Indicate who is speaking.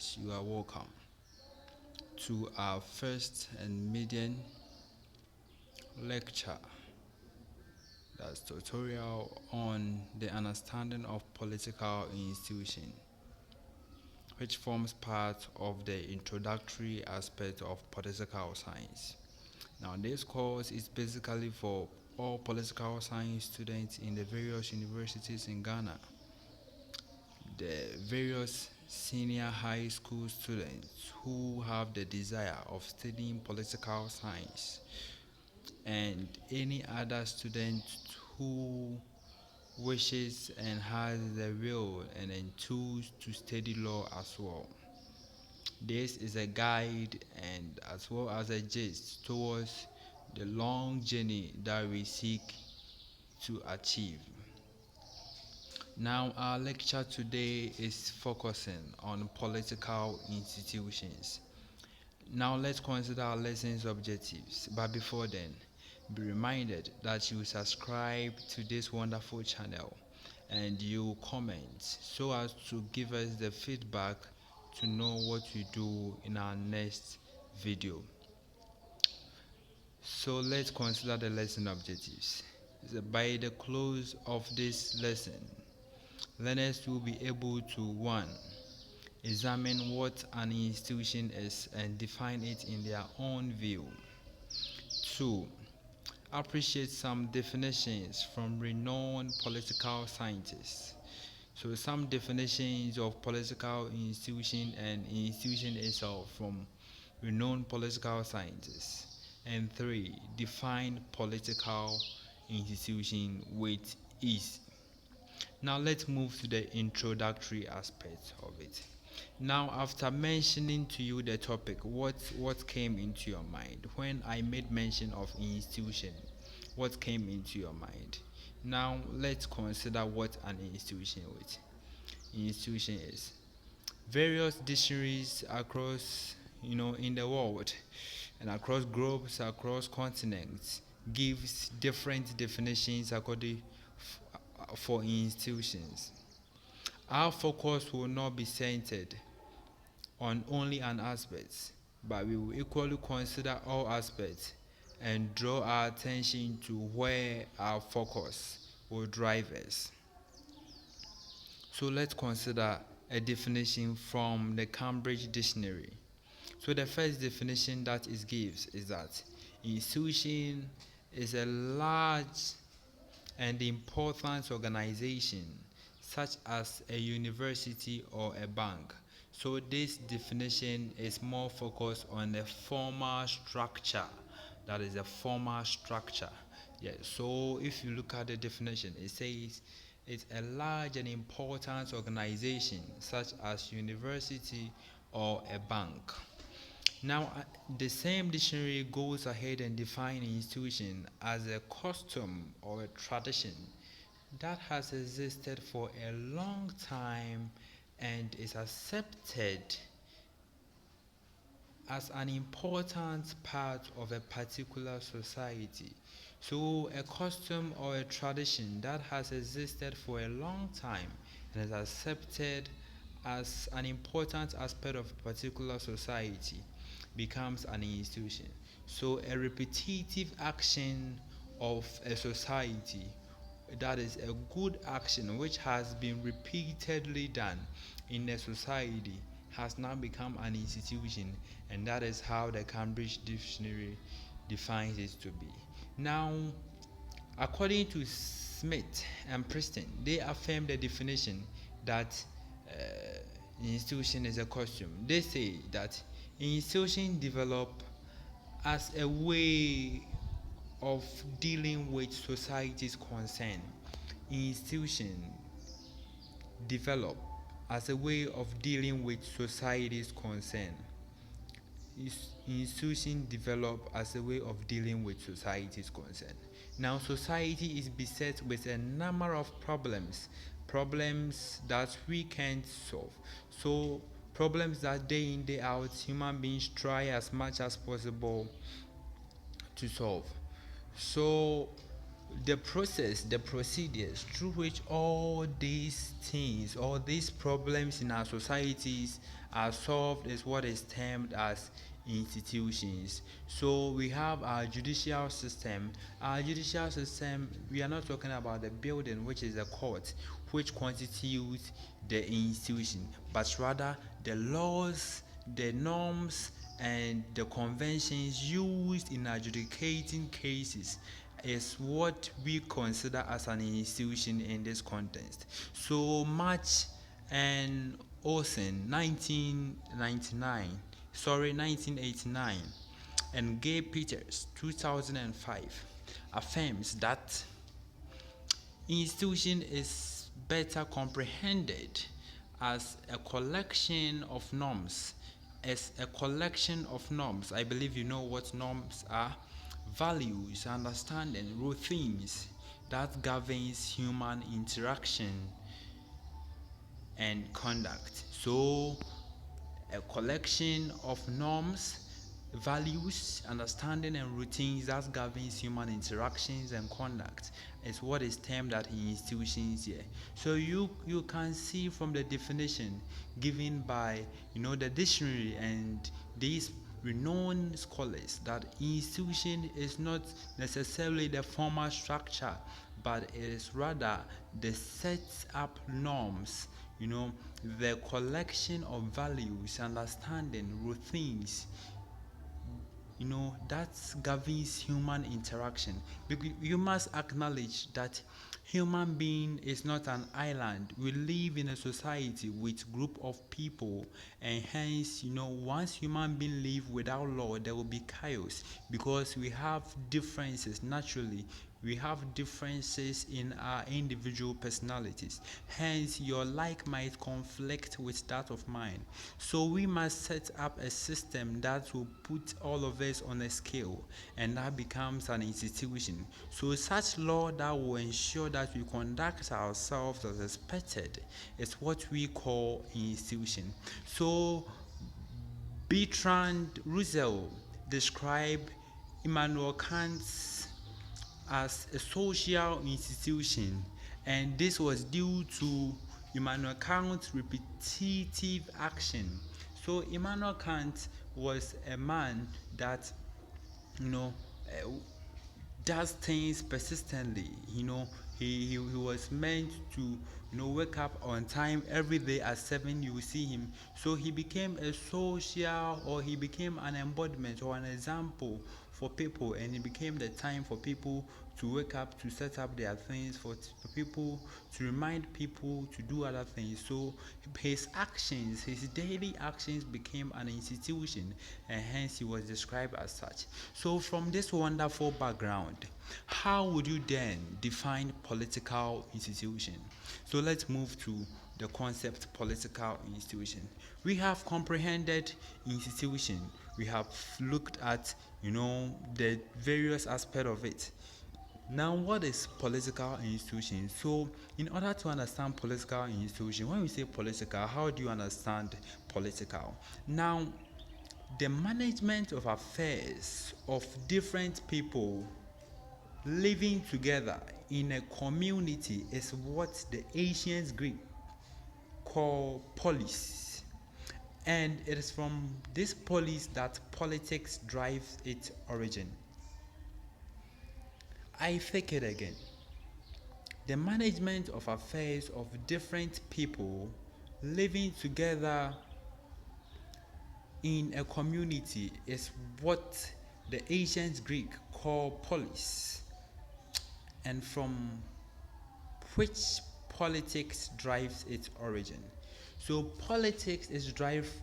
Speaker 1: viewers, you are welcome to our first and maiden lecture, that's tutorial on the understanding of political institution, which forms part of the introductory aspect of political science. Now, this course is basically for all political science students in the various universities in Ghana, the various senior high school students who have the desire of studying political science, and any other student who wishes and has the will and then tools to study law as well. This is a guide and as well as a gist towards the long journey that we seek to achieve. Now, our lecture today is focusing on political institutions. Now, let's consider our lessons objectives. But before then, be reminded that you subscribe to this wonderful channel and you comment so as to give us the feedback to know what we do in our next video. So let's consider the lesson objectives. By the close of this lesson, learners will be able to 1. Examine what an institution is and define it in their own view. 2. Appreciate some definitions from renowned political scientists. So some definitions of political institution and institution itself from renowned political scientists. And 3. Define political institution with ease. Now let's move to the introductory aspect of it. Now, after mentioning to you the topic, what came into your mind when I made mention of institution? What came into your mind? Now let's consider what an institution is. Various dictionaries across in the world and across globes, across continents gives different definitions according for institutions. Our focus will not be centered on only an aspect, but we will equally consider all aspects and draw our attention to where our focus will drive us. So let's consider a definition from the Cambridge Dictionary. So the first definition that it gives is that institution is a large and important organization such as a university or a bank. So this definition is more focused on the formal structure. That is a formal structure. Yes. So if you look at the definition, it says it's a large and important organization such as university or a bank. Now, the same dictionary goes ahead and defines institution as a custom or a tradition that has existed for a long time and is accepted as an important part of a particular society. So a custom or a tradition that has existed for a long time and is accepted as an important aspect of a particular society becomes an institution. So a repetitive action of a society, that is a good action which has been repeatedly done in a society, has now become an institution, and that is how the Cambridge Dictionary defines it to be. Now, according to Smith and Preston, they affirm the definition that institution is a costume. They say that institution develop as a way of dealing with society's concern. Institution develop as a way of dealing with society's concern. Institution develop as a way of dealing with society's concern. Now, society is beset with a number of problems that we can't solve. So problems that day in day out human beings try as much as possible to solve. So the process, the procedures through which all these things, all these problems in our societies are solved is what is termed as institutions. So we have our judicial system. Our judicial system, we are not talking about the building, which is a court, which constitutes the institution, but rather the laws, the norms, and the conventions used in adjudicating cases is what we consider as an institution in this context. So March and Olsen 1989, and Gay Peters 2005 affirms that institution is better comprehended as a collection of norms. As a collection of norms, I believe you know what norms are: values, understanding, routines that governs human interaction and conduct. So a collection of norms, values, understanding, and routines that governs human interactions and conduct is what is termed as institutions here. So you can see from the definition given by the dictionary and these renowned scholars that institution is not necessarily the formal structure, but it is rather the set up norms, the collection of values, understanding, routines, that governs human interaction. Because you must acknowledge that human being is not an island. We live in a society with group of people, and hence, once human being live without law, there will be chaos because we have differences naturally. We have differences in our individual personalities. Hence, your like might conflict with that of mine. So we must set up a system that will put all of us on a scale, and that becomes an institution. So such law that will ensure that we conduct ourselves as expected is what we call institution. So Bertrand Russell described Immanuel Kant's as a social institution, and this was due to Immanuel Kant's repetitive action. So Immanuel Kant was a man that you know uh, does things persistently. He was meant to wake up on time every day at 7. You will see him. So he became a social, or he became an embodiment or an example for people, and it became the time for people to wake up, to set up their things, for people to remind people to do other things. So his actions, his daily actions became an institution, and hence he was described as such. So from this wonderful background, how would you then define political institution? So let's move to the concept political institution. We have comprehended institution. We have looked at the various aspects of it. Now, what is political institution? So, in order to understand political institution, when we say political, how do you understand political? Now, the management of affairs of different people living together in a community is what the ancient Greek call polis. And it is from this polis that politics drives its origin. I take it again. The management of affairs of different people living together in a community is what the ancient Greek called polis, and from which politics drives its origin. So politics is derived from